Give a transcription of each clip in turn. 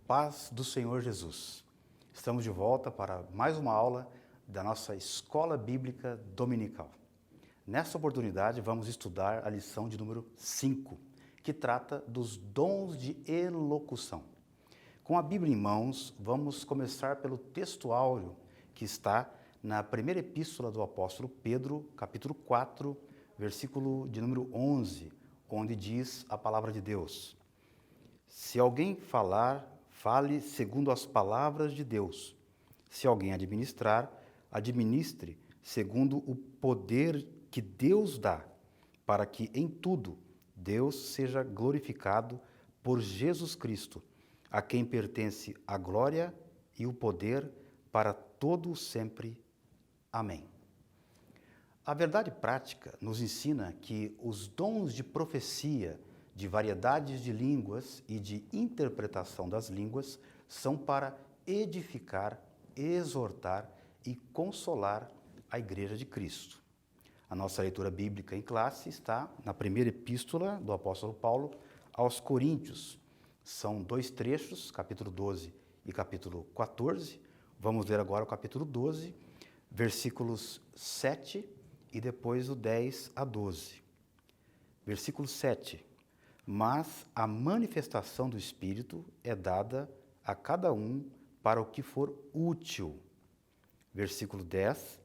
Paz do Senhor Jesus. Estamos de volta para mais uma aula da nossa Escola Bíblica Dominical. Nessa oportunidade, vamos estudar a lição de número 5, que trata dos dons de elocução. Com a Bíblia em mãos, vamos começar pelo texto áureo que está na primeira epístola do apóstolo Pedro, capítulo 4, versículo de número 11, onde diz a palavra de Deus: Se alguém falar, fale segundo as palavras de Deus. Se alguém administrar, administre segundo o poder que Deus dá, para que em tudo Deus seja glorificado por Jesus Cristo, a quem pertence a glória e o poder para todo o sempre. Amém. A verdade prática nos ensina que os dons de profecia, de variedades de línguas e de interpretação das línguas são para edificar, exortar e consolar a Igreja de Cristo. A nossa leitura bíblica em classe está na primeira epístola do apóstolo Paulo aos Coríntios. São dois trechos, capítulo 12 e capítulo 14. Vamos ler agora o capítulo 12, versículos 7 e depois o 10 a 12. Versículo 7. Mas a manifestação do Espírito é dada a cada um para o que for útil. Versículo 10.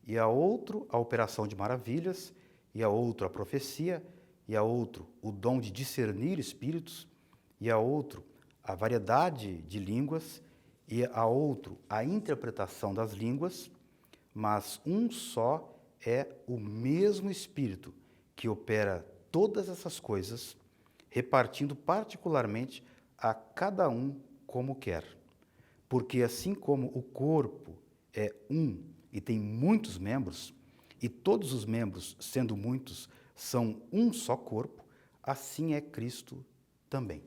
E a outro a operação de maravilhas, e a outro a profecia, e a outro o dom de discernir espíritos, e a outro a variedade de línguas, e a outro a interpretação das línguas, mas um só é o mesmo Espírito que opera todas essas coisas, repartindo particularmente a cada um como quer. Porque assim como o corpo é um e tem muitos membros, e todos os membros, sendo muitos, são um só corpo, assim é Cristo também.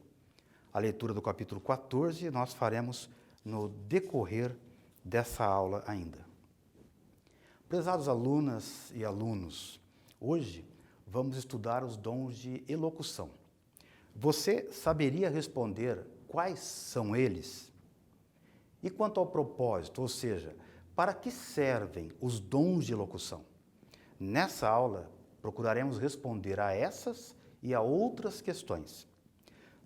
A leitura do capítulo 14 nós faremos no decorrer dessa aula ainda. Prezados alunas e alunos, hoje vamos estudar os dons de elocução. Você saberia responder quais são eles? E quanto ao propósito, ou seja, para que servem os dons de elocução? Nessa aula, procuraremos responder a essas e a outras questões.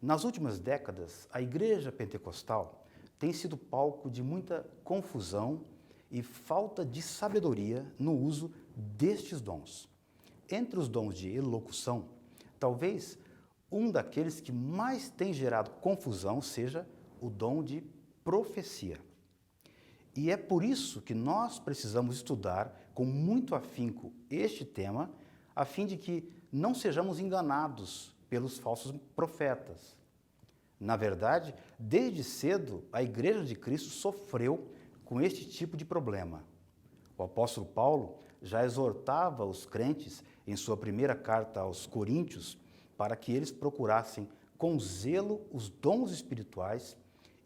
Nas últimas décadas, a Igreja Pentecostal tem sido palco de muita confusão e falta de sabedoria no uso destes dons. Entre os dons de elocução, talvez um daqueles que mais tem gerado confusão seja o dom de profecia. E é por isso que nós precisamos estudar com muito afinco este tema, a fim de que não sejamos enganados pelos falsos profetas. Na verdade, desde cedo, a Igreja de Cristo sofreu com este tipo de problema. O apóstolo Paulo já exortava os crentes em sua primeira carta aos Coríntios para que eles procurassem com zelo os dons espirituais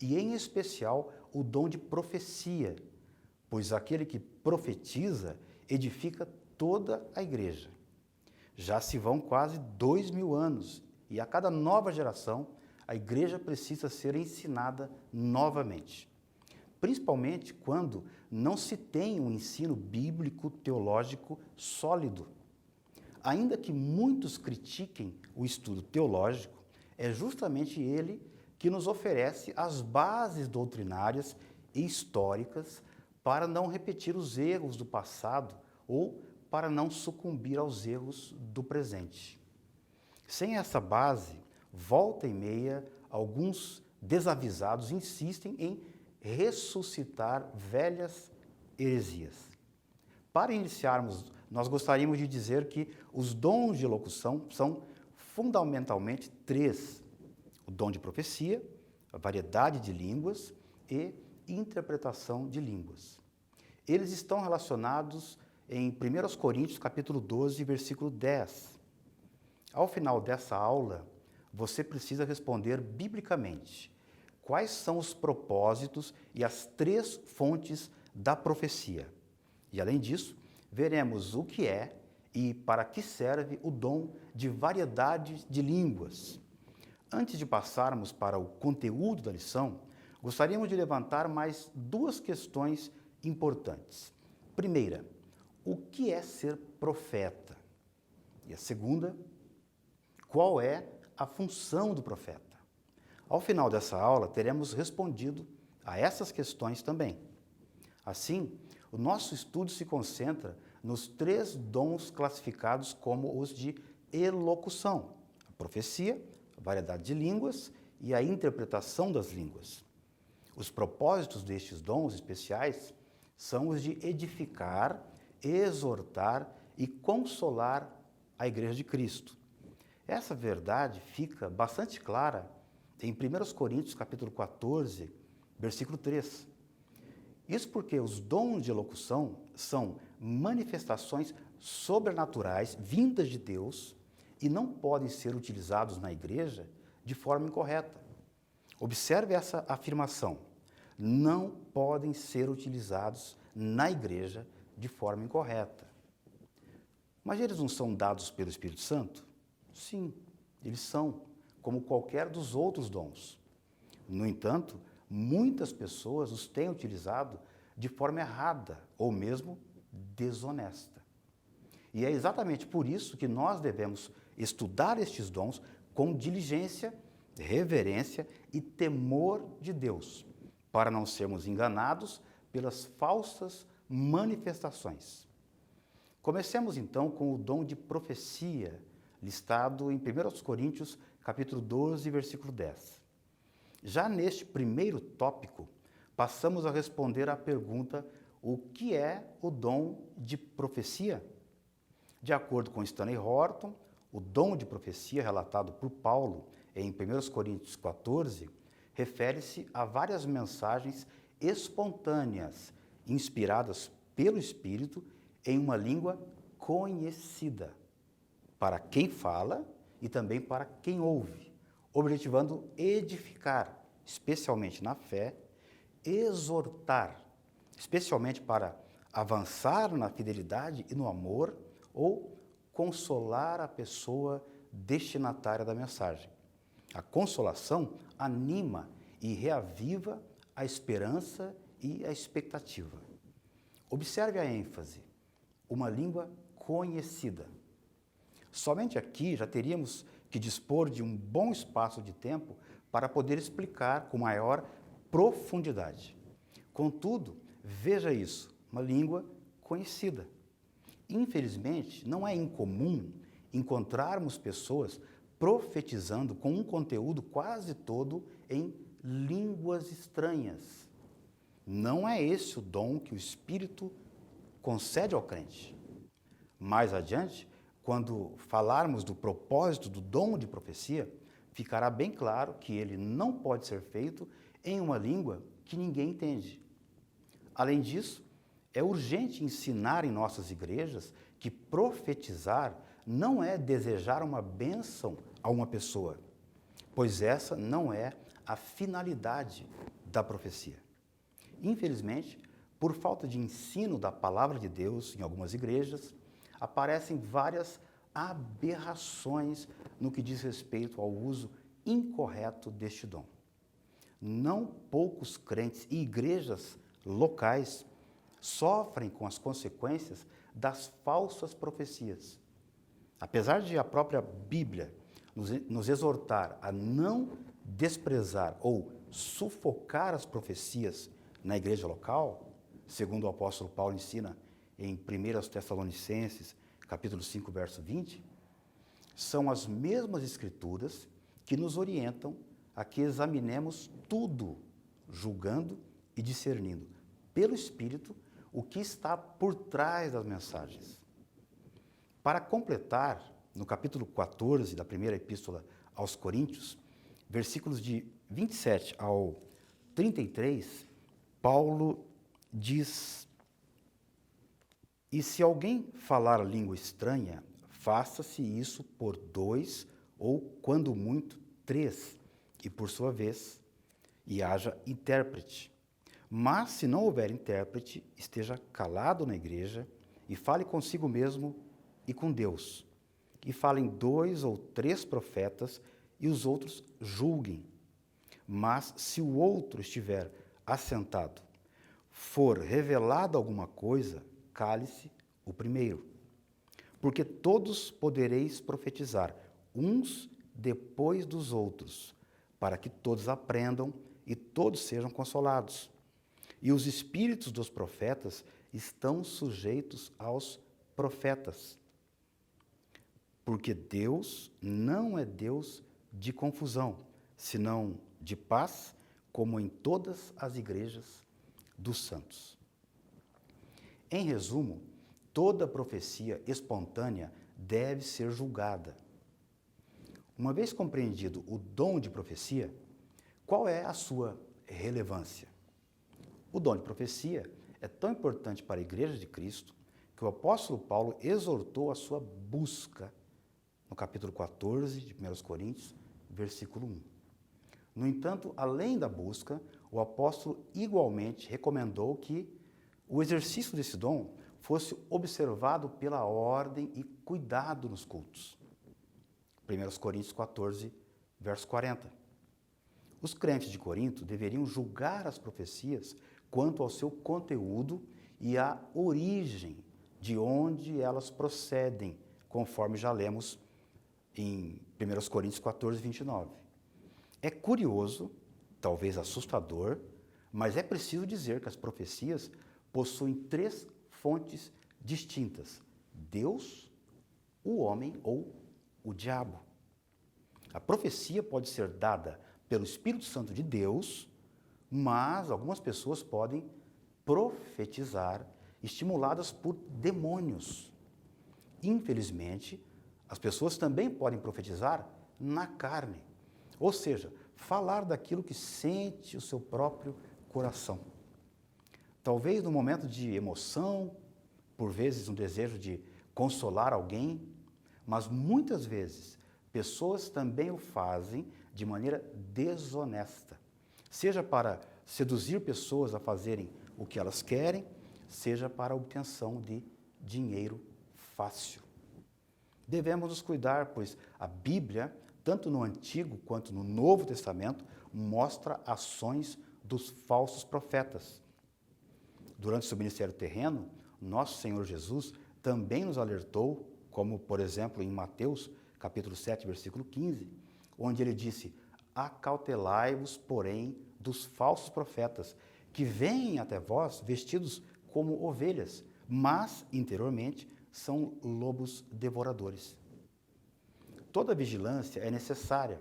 e, em especial, o dom de profecia, pois aquele que profetiza edifica toda a igreja. Já se vão quase 2000 anos e a cada nova geração a igreja precisa ser ensinada novamente, principalmente quando não se tem um ensino bíblico teológico sólido. Ainda que muitos critiquem o estudo teológico, é justamente ele que nos oferece as bases doutrinárias e históricas para não repetir os erros do passado ou para não sucumbir aos erros do presente. Sem essa base, volta e meia, alguns desavisados insistem em ressuscitar velhas heresias. Para iniciarmos, nós gostaríamos de dizer que os dons de elocução são fundamentalmente três: o dom de profecia, a variedade de línguas e interpretação de línguas. Eles estão relacionados em 1 Coríntios, capítulo 12, versículo 10. Ao final dessa aula, você precisa responder biblicamente quais são os propósitos e as três fontes da profecia. E, além disso, veremos o que é e para que serve o dom de variedade de línguas. Antes de passarmos para o conteúdo da lição, gostaríamos de levantar mais duas questões importantes. Primeira, o que é ser profeta? E a segunda, qual é a função do profeta? Ao final dessa aula, teremos respondido a essas questões também. Assim, o nosso estudo se concentra nos 3 dons classificados como os de elocução: a profecia, a variedade de línguas e a interpretação das línguas. Os propósitos destes dons especiais são os de edificar, exortar e consolar a Igreja de Cristo. Essa verdade fica bastante clara em 1 Coríntios capítulo 14, versículo 3. Isso porque os dons de elocução são manifestações sobrenaturais vindas de Deus e não podem ser utilizados na igreja de forma incorreta. Observe essa afirmação: não podem ser utilizados na igreja de forma incorreta. Mas eles não são dados pelo Espírito Santo? Sim, eles são, como qualquer dos outros dons. No entanto, muitas pessoas os têm utilizado de forma errada ou mesmo desonesta. E é exatamente por isso que nós devemos estudar estes dons com diligência, reverência e temor de Deus, para não sermos enganados pelas falsas manifestações. Comecemos então com o dom de profecia, listado em 1 Coríntios, capítulo 12, versículo 10. Já neste primeiro tópico, passamos a responder à pergunta: o que é o dom de profecia? De acordo com Stanley Horton, o dom de profecia relatado por Paulo em 1 Coríntios 14 refere-se a várias mensagens espontâneas, inspiradas pelo Espírito em uma língua conhecida, para quem fala e também para quem ouve, objetivando edificar, especialmente na fé, exortar, especialmente para avançar na fidelidade e no amor, ou consolar a pessoa destinatária da mensagem. A consolação anima e reaviva a esperança e a expectativa. Observe a ênfase: uma língua conhecida. Somente aqui já teríamos que dispor de um bom espaço de tempo para poder explicar com maior profundidade. Contudo, veja isso, uma língua conhecida. Infelizmente, não é incomum encontrarmos pessoas profetizando com um conteúdo quase todo em línguas estranhas. Não é esse o dom que o Espírito concede ao crente. Mais adiante, quando falarmos do propósito do dom de profecia, ficará bem claro que ele não pode ser feito em uma língua que ninguém entende. Além disso, é urgente ensinar em nossas igrejas que profetizar não é desejar uma bênção a uma pessoa, pois essa não é a finalidade da profecia. Infelizmente, por falta de ensino da palavra de Deus em algumas igrejas, aparecem várias aberrações no que diz respeito ao uso incorreto deste dom. Não poucos crentes e igrejas locais sofrem com as consequências das falsas profecias. Apesar de a própria Bíblia nos exortar a não desprezar ou sufocar as profecias na igreja local, segundo o apóstolo Paulo ensina em 1 Tessalonicenses, capítulo 5, verso 20, são as mesmas escrituras que nos orientam a que examinemos tudo, julgando e discernindo pelo Espírito o que está por trás das mensagens. Para completar, no capítulo 14 da primeira epístola aos Coríntios, versículos de 27 ao 33, Paulo diz: e se alguém falar língua estranha, faça-se isso por 2 ou, quando muito, 3, e por sua vez, e haja intérprete. Mas, se não houver intérprete, esteja calado na igreja e fale consigo mesmo e com Deus. E falem 2 ou 3 profetas, e os outros julguem. Mas se o outro estiver assentado, for revelada alguma coisa, cale-se o primeiro. Porque todos podereis profetizar, uns depois dos outros, para que todos aprendam e todos sejam consolados. E os espíritos dos profetas estão sujeitos aos profetas. Porque Deus não é Deus de confusão, senão de paz, como em todas as igrejas dos santos. Em resumo, toda profecia espontânea deve ser julgada. Uma vez compreendido o dom de profecia, qual é a sua relevância? O dom de profecia é tão importante para a Igreja de Cristo que o apóstolo Paulo exortou a sua busca no capítulo 14 de 1 Coríntios, versículo 1. No entanto, além da busca, o apóstolo igualmente recomendou que o exercício desse dom fosse observado pela ordem e cuidado nos cultos. 1 Coríntios 14, verso 40. Os crentes de Corinto deveriam julgar as profecias quanto ao seu conteúdo e à origem de onde elas procedem, conforme já lemos em 1 Coríntios 14, 29. É curioso, talvez assustador, mas é preciso dizer que as profecias possuem 3 fontes distintas: Deus, o homem ou o diabo. A profecia pode ser dada pelo Espírito Santo de Deus, mas algumas pessoas podem profetizar estimuladas por demônios. Infelizmente, as pessoas também podem profetizar na carne, ou seja, falar daquilo que sente o seu próprio coração. Talvez no momento de emoção, por vezes um desejo de consolar alguém, mas muitas vezes pessoas também o fazem de maneira desonesta, seja para seduzir pessoas a fazerem o que elas querem, seja para a obtenção de dinheiro fácil. Devemos nos cuidar, pois a Bíblia, tanto no Antigo quanto no Novo Testamento, mostra ações dos falsos profetas. Durante seu ministério terreno, nosso Senhor Jesus também nos alertou, como, por exemplo, em Mateus, capítulo 7, versículo 15, onde ele disse: acautelai-vos, porém, dos falsos profetas, que vêm até vós vestidos como ovelhas, mas, interiormente, são lobos devoradores. Toda vigilância é necessária,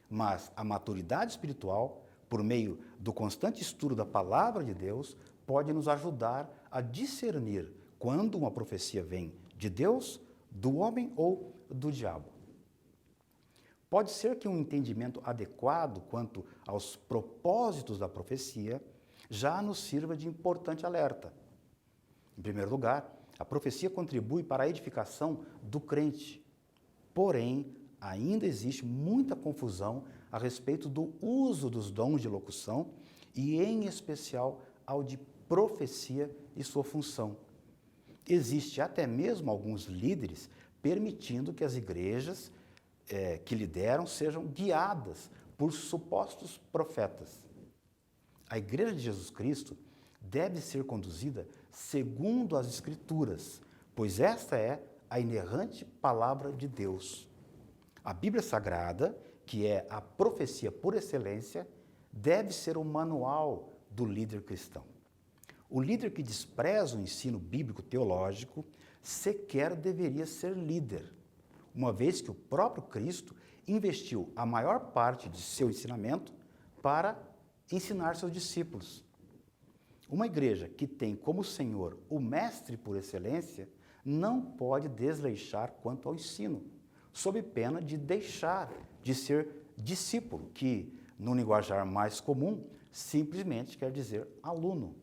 mas a maturidade espiritual, por meio do constante estudo da palavra de Deus, pode nos ajudar a discernir quando uma profecia vem de Deus, do homem ou do diabo. Pode ser que um entendimento adequado quanto aos propósitos da profecia já nos sirva de importante alerta. Em primeiro lugar, a profecia contribui para a edificação do crente. Porém, ainda existe muita confusão a respeito do uso dos dons de locução e, em especial, ao de profecia e sua função. Existe até mesmo alguns líderes permitindo que as igrejas que lideram sejam guiadas por supostos profetas. A Igreja de Jesus Cristo deve ser conduzida segundo as Escrituras, pois esta é a inerrante palavra de Deus. A Bíblia Sagrada, que é a profecia por excelência, deve ser o manual do líder cristão. O líder que despreza o ensino bíblico teológico sequer deveria ser líder, uma vez que o próprio Cristo investiu a maior parte de seu ensinamento para ensinar seus discípulos. Uma igreja que tem como Senhor o Mestre por excelência não pode desleixar quanto ao ensino, sob pena de deixar de ser discípulo, que, no linguajar mais comum, simplesmente quer dizer aluno.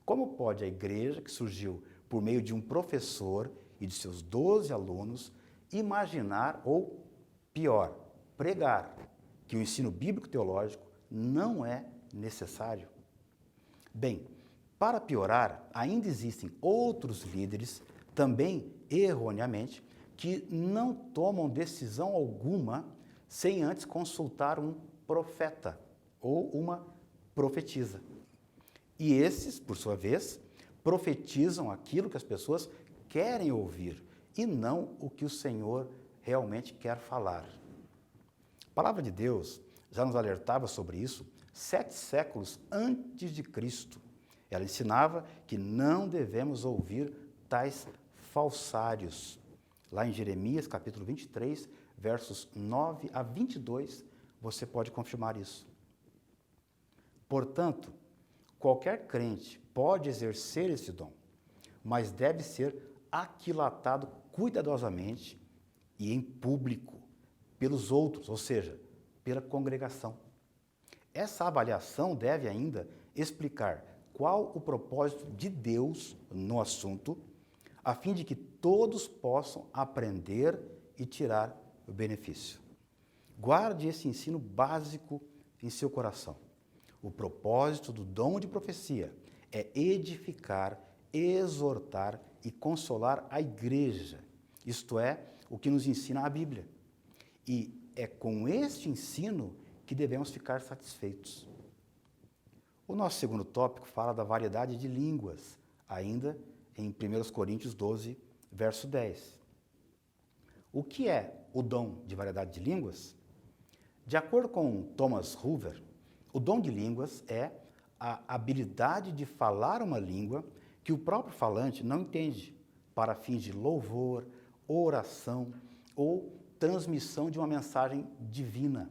Como pode a igreja, que surgiu por meio de um professor e de seus 12 alunos, imaginar, ou pior, pregar, que o ensino bíblico-teológico não é necessário? Bem, para piorar, ainda existem outros líderes, também erroneamente, que não tomam decisão alguma sem antes consultar um profeta ou uma profetisa. E esses, por sua vez, profetizam aquilo que as pessoas querem ouvir e não o que o Senhor realmente quer falar. A palavra de Deus já nos alertava sobre isso 7 séculos antes de Cristo. Ela ensinava que não devemos ouvir tais falsários. Lá em Jeremias, capítulo 23, versos 9 a 22, você pode confirmar isso. Portanto, qualquer crente pode exercer esse dom, mas deve ser aquilatado cuidadosamente e em público pelos outros, ou seja, pela congregação. Essa avaliação deve ainda explicar qual o propósito de Deus no assunto, a fim de que todos possam aprender e tirar o benefício. Guarde esse ensino básico em seu coração. O propósito do dom de profecia é edificar, exortar e consolar a igreja. Isto é, o que nos ensina a Bíblia. E é com este ensino que devemos ficar satisfeitos. O nosso segundo tópico fala da variedade de línguas, ainda em 1 Coríntios 12, verso 10. O que é o dom de variedade de línguas? De acordo com Thomas Hoover, o dom de línguas é a habilidade de falar uma língua que o próprio falante não entende, para fins de louvor, oração ou transmissão de uma mensagem divina.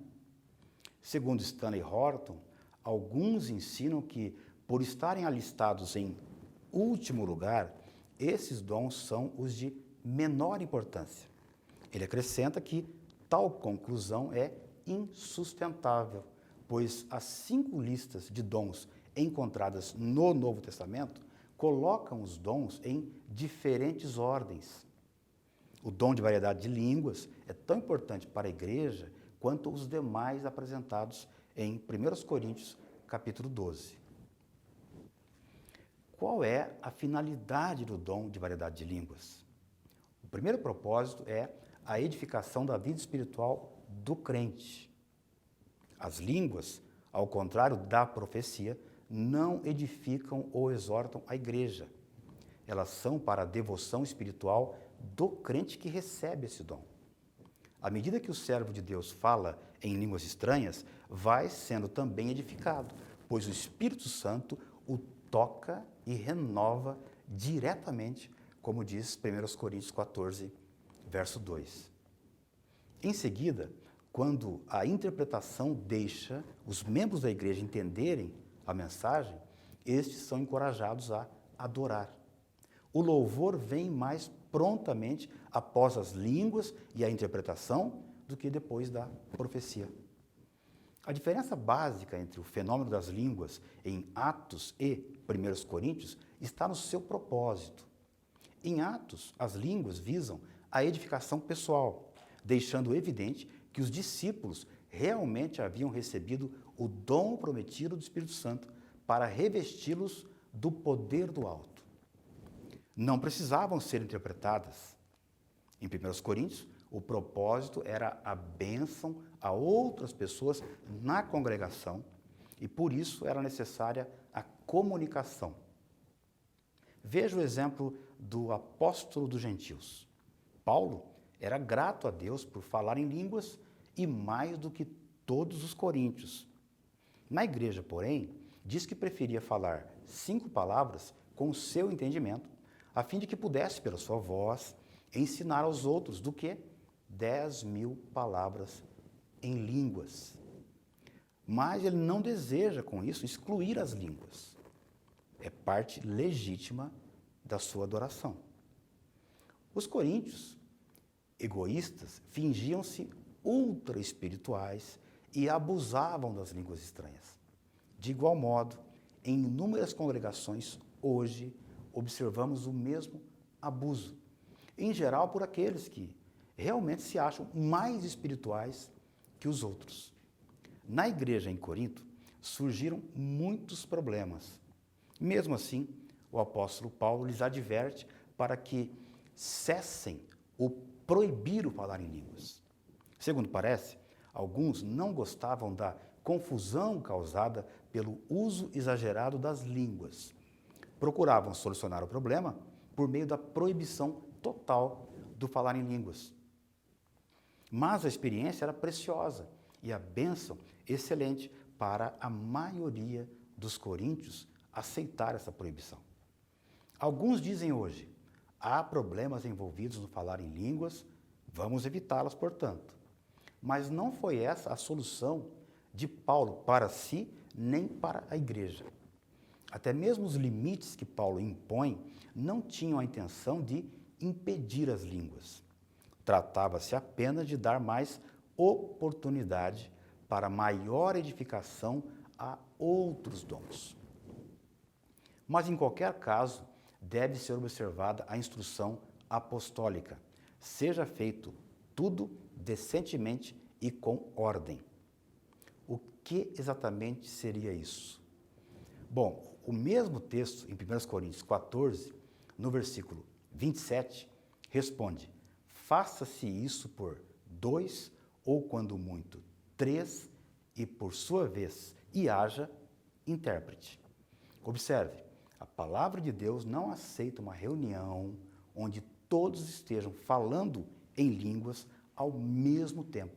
Segundo Stanley Horton, alguns ensinam que, por estarem alistados em último lugar, esses dons são os de menor importância. Ele acrescenta que tal conclusão é insustentável, pois as 5 listas de dons encontradas no Novo Testamento colocam os dons em diferentes ordens. O dom de variedade de línguas é tão importante para a igreja quanto os demais apresentados em 1 Coríntios, capítulo 12. Qual é a finalidade do dom de variedade de línguas? O primeiro propósito é a edificação da vida espiritual do crente. As línguas, ao contrário da profecia, não edificam ou exortam a igreja. Elas são para a devoção espiritual do crente que recebe esse dom. À medida que o servo de Deus fala em línguas estranhas, vai sendo também edificado, pois o Espírito Santo o toca e renova diretamente, como diz 1 Coríntios 14, verso 2. Em seguida, quando a interpretação deixa os membros da igreja entenderem a mensagem, estes são encorajados a adorar. O louvor vem mais prontamente após as línguas e a interpretação do que depois da profecia. A diferença básica entre o fenômeno das línguas em Atos e 1 Coríntios está no seu propósito. Em Atos, as línguas visam a edificação pessoal, deixando evidente que os discípulos realmente haviam recebido o dom prometido do Espírito Santo para revesti-los do poder do alto. Não precisavam ser interpretadas. Em 1 Coríntios, o propósito era a bênção a outras pessoas na congregação e, por isso, era necessária a comunicação. Veja o exemplo do apóstolo dos gentios. Paulo era grato a Deus por falar em línguas e mais do que todos os coríntios. Na igreja, porém, diz que preferia falar 5 palavras com o seu entendimento, a fim de que pudesse, pela sua voz, ensinar aos outros do que 10.000 palavras em línguas. Mas ele não deseja, com isso, excluir as línguas. É parte legítima da sua adoração. Os coríntios, egoístas, fingiam-se ultra espirituais e abusavam das línguas estranhas. De igual modo, em inúmeras congregações, hoje, observamos o mesmo abuso, em geral por aqueles que realmente se acham mais espirituais que os outros. Na igreja em Corinto, surgiram muitos problemas. Mesmo assim, o apóstolo Paulo lhes adverte para que cessem ou proibir o falar em línguas. Segundo parece, Alguns não gostavam da confusão causada pelo uso exagerado das línguas. Procuravam solucionar o problema por meio da proibição total do falar em línguas. Mas a experiência era preciosa e a bênção excelente para a maioria dos coríntios aceitar essa proibição. Alguns dizem hoje, há problemas envolvidos no falar em línguas, vamos evitá-las, portanto. Mas não foi essa a solução de Paulo para si, nem para a igreja. Até mesmo os limites que Paulo impõe não tinham a intenção de impedir as línguas. Tratava-se apenas de dar mais oportunidade para maior edificação a outros dons. Mas, em qualquer caso, deve ser observada a instrução apostólica. Seja feito tudo decentemente e com ordem. O que exatamente seria isso? Bom, o mesmo texto, em 1 Coríntios 14, no versículo 27, responde: faça-se isso por 2, ou quando muito, 3, e por sua vez, e haja intérprete. Observe, a palavra de Deus não aceita uma reunião onde todos estejam falando em línguas ao mesmo tempo.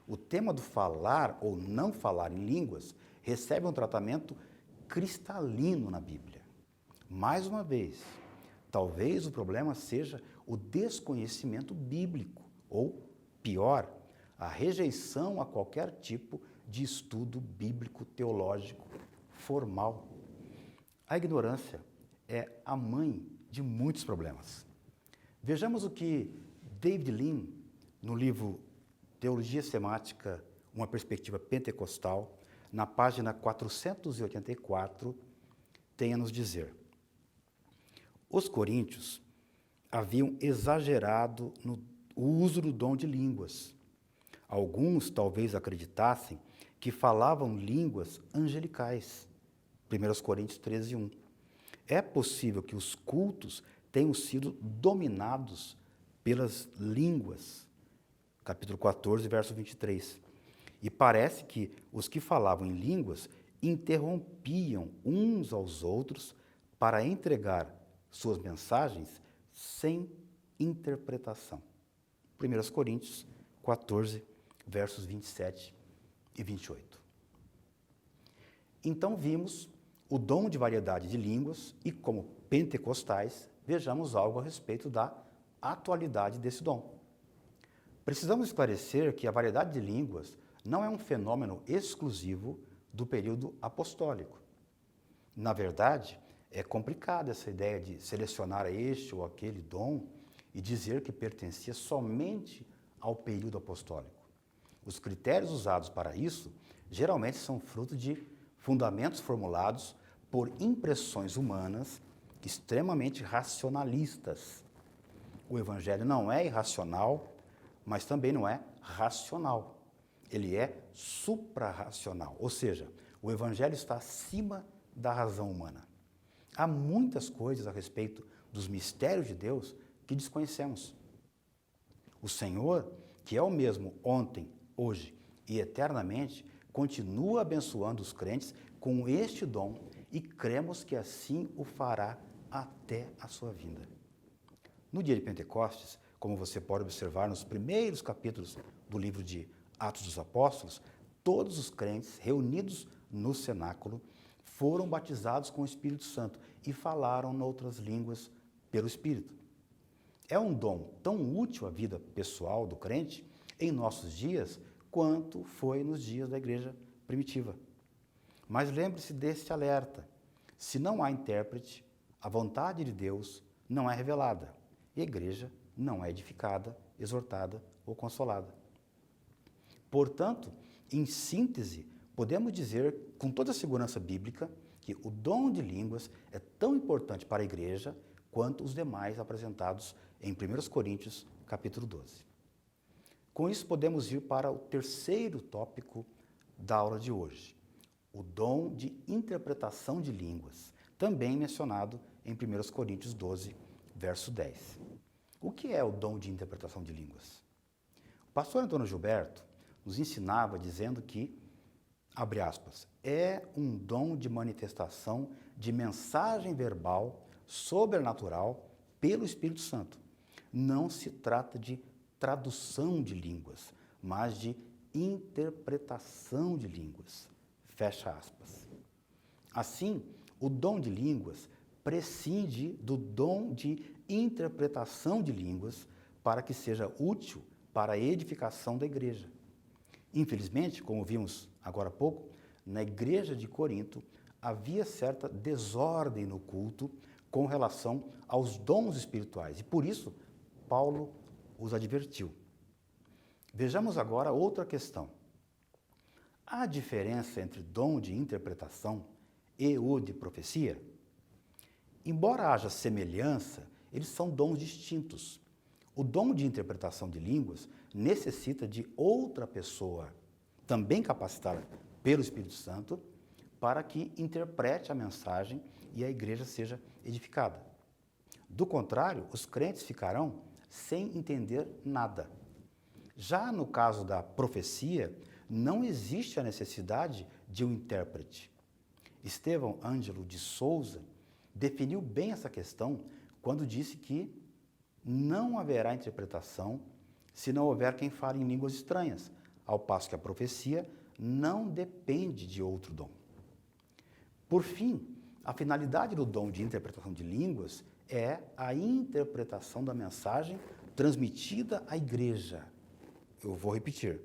O tema do falar ou não falar em línguas recebe um tratamento cristalino na Bíblia. Mais uma vez, talvez o problema seja o desconhecimento bíblico, ou, pior, a rejeição a qualquer tipo de estudo bíblico teológico formal. A ignorância é a mãe de muitos problemas. Vejamos o que David Lean, no livro Teologia Sistemática, uma perspectiva pentecostal, na página 484, tem a nos dizer. Os coríntios haviam exagerado no uso do dom de línguas. Alguns talvez acreditassem que falavam línguas angelicais. 1 Coríntios 13, 1. É possível que os cultos tenham sido dominados pelas línguas. Capítulo 14, verso 23. E parece que os que falavam em línguas interrompiam uns aos outros para entregar suas mensagens sem interpretação. 1 Coríntios 14, versos 27 e 28. Então vimos o dom de variedade de línguas e, como pentecostais, vejamos algo a respeito da atualidade desse dom. Precisamos esclarecer que a variedade de línguas não é um fenômeno exclusivo do período apostólico. Na verdade, é complicada essa ideia de selecionar este ou aquele dom e dizer que pertencia somente ao período apostólico. Os critérios usados para isso geralmente são fruto de fundamentos formulados por impressões humanas extremamente racionalistas. O Evangelho não é irracional, mas também não é racional. Ele é suprarracional, ou seja, o Evangelho está acima da razão humana. Há muitas coisas a respeito dos mistérios de Deus que desconhecemos. O Senhor, que é o mesmo ontem, hoje e eternamente, continua abençoando os crentes com este dom e cremos que assim o fará até a sua vinda. No dia de Pentecostes, como você pode observar nos primeiros capítulos do livro de Atos dos Apóstolos, todos os crentes reunidos no cenáculo foram batizados com o Espírito Santo e falaram noutras línguas pelo Espírito. É um dom tão útil à vida pessoal do crente em nossos dias quanto foi nos dias da igreja primitiva. Mas lembre-se deste alerta: se não há intérprete, a vontade de Deus não é revelada e a igreja não é edificada, exortada ou consolada. Portanto, em síntese, podemos dizer com toda a segurança bíblica que o dom de línguas é tão importante para a igreja quanto os demais apresentados em 1 Coríntios, capítulo 12. Com isso, podemos ir para o terceiro tópico da aula de hoje, o dom de interpretação de línguas, também mencionado em 1 Coríntios 12, verso 10. O que é o dom de interpretação de línguas? O pastor Antônio Gilberto, nos ensinava dizendo que, abre aspas, é um dom de manifestação de mensagem verbal sobrenatural pelo Espírito Santo. Não se trata de tradução de línguas, mas de interpretação de línguas. Fecha aspas. Assim, o dom de línguas prescinde do dom de interpretação de línguas para que seja útil para a edificação da igreja. Infelizmente, como vimos agora há pouco, na igreja de Corinto havia certa desordem no culto com relação aos dons espirituais e por isso Paulo os advertiu. Vejamos agora outra questão. Há diferença entre dom de interpretação e o de profecia? Embora haja semelhança, eles são dons distintos. O dom de interpretação de línguas necessita de outra pessoa, também capacitada pelo Espírito Santo, para que interprete a mensagem e a igreja seja edificada. Do contrário, os crentes ficarão sem entender nada. Já no caso da profecia, não existe a necessidade de um intérprete. Estevão Ângelo de Souza definiu bem essa questão quando disse que não haverá interpretação se não houver quem fale em línguas estranhas, ao passo que a profecia não depende de outro dom. Por fim, a finalidade do dom de interpretação de línguas é a interpretação da mensagem transmitida à igreja. Eu vou repetir.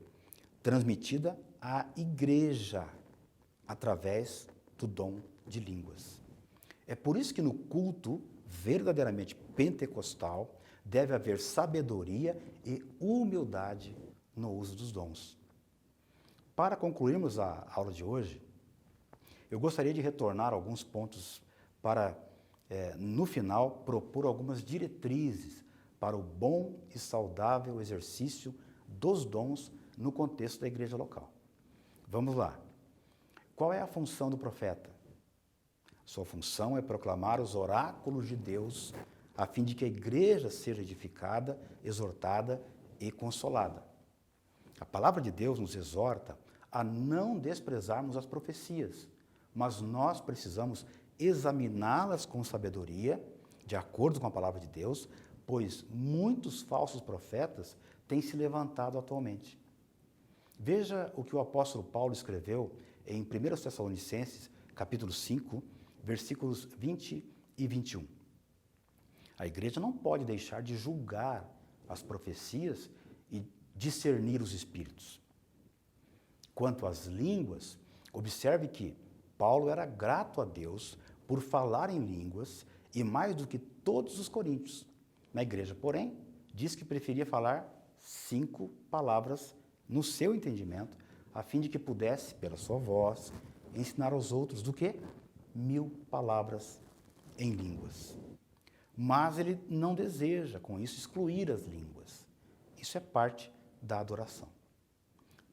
Transmitida à igreja através do dom de línguas. É por isso que no culto verdadeiramente pentecostal deve haver sabedoria e humildade no uso dos dons. Para concluirmos a aula de hoje, eu gostaria de retornar a alguns pontos para, no final, propor algumas diretrizes para o bom e saudável exercício dos dons no contexto da igreja local. Vamos lá. Qual é a função do profeta? Sua função é proclamar os oráculos de Deus, a fim de que a igreja seja edificada, exortada e consolada. A palavra de Deus nos exorta a não desprezarmos as profecias, mas nós precisamos examiná-las com sabedoria, de acordo com a palavra de Deus, pois muitos falsos profetas têm se levantado atualmente. Veja o que o apóstolo Paulo escreveu em 1 Tessalonicenses, capítulo 5, versículos 20 e 21. A igreja não pode deixar de julgar as profecias e discernir os espíritos. Quanto às línguas, observe que Paulo era grato a Deus por falar em línguas e mais do que todos os coríntios. Na igreja, porém, diz que preferia falar 5 palavras no seu entendimento, a fim de que pudesse, pela sua voz, ensinar aos outros do que 1000 palavras em línguas. Mas ele não deseja, com isso, excluir as línguas. Isso é parte da adoração.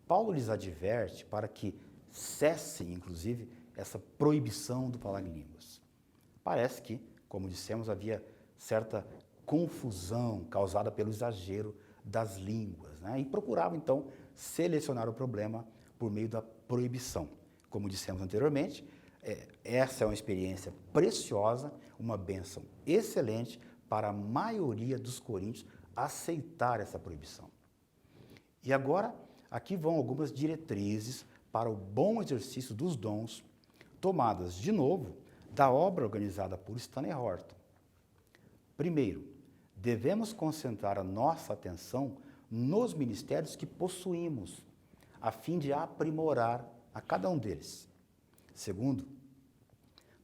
Paulo lhes adverte para que cessem, inclusive, essa proibição do falar em línguas. Parece que, como dissemos, havia certa confusão causada pelo exagero das línguas, né? E procuravam, então, selecionar o problema por meio da proibição. Como dissemos anteriormente, essa é uma experiência preciosa, uma bênção excelente para a maioria dos coríntios aceitar essa proibição. E agora, aqui vão algumas diretrizes para o bom exercício dos dons, tomadas, de novo, da obra organizada por Stanley Horton. Primeiro, devemos concentrar a nossa atenção nos ministérios que possuímos, a fim de aprimorar a cada um deles. Segundo,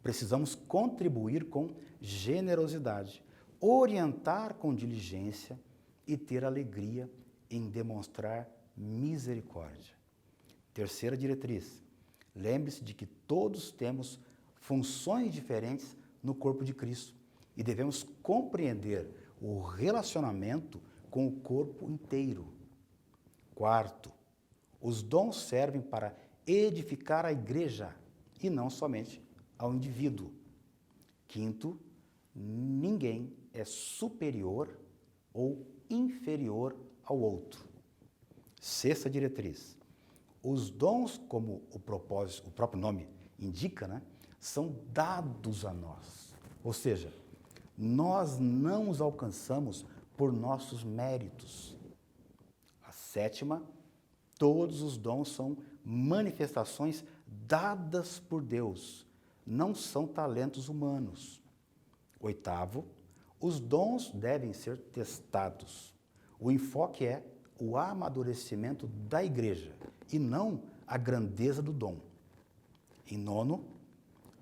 precisamos contribuir com generosidade, orientar com diligência e ter alegria em demonstrar misericórdia. Terceira diretriz, lembre-se de que todos temos funções diferentes no corpo de Cristo e devemos compreender o relacionamento com o corpo inteiro. Quarto, os dons servem para edificar a igreja e não somente ao indivíduo. Quinto, ninguém é superior ou inferior ao outro. Sexta diretriz. Os dons, como o próprio nome indica, né, são dados a nós. Ou seja, nós não os alcançamos por nossos méritos. A sétima, todos os dons são manifestações dadas por Deus, não são talentos humanos. Oitavo, os dons devem ser testados. O enfoque é o amadurecimento da igreja e não a grandeza do dom. Em nono,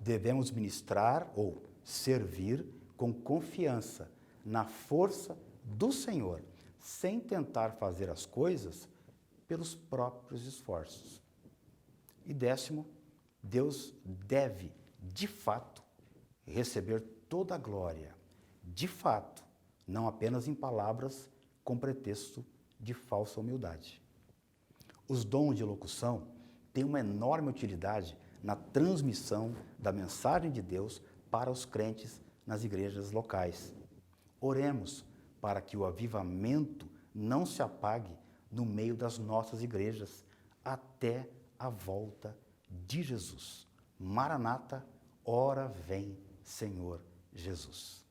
devemos ministrar ou servir com confiança na força do Senhor, sem tentar fazer as coisas pelos próprios esforços. E décimo, Deus deve, de fato, receber toda a glória, de fato, não apenas em palavras com pretexto de falsa humildade. Os dons de locução têm uma enorme utilidade na transmissão da mensagem de Deus para os crentes nas igrejas locais. Oremos para que o avivamento não se apague no meio das nossas igrejas até a volta de Jesus. Maranata, ora vem, Senhor Jesus.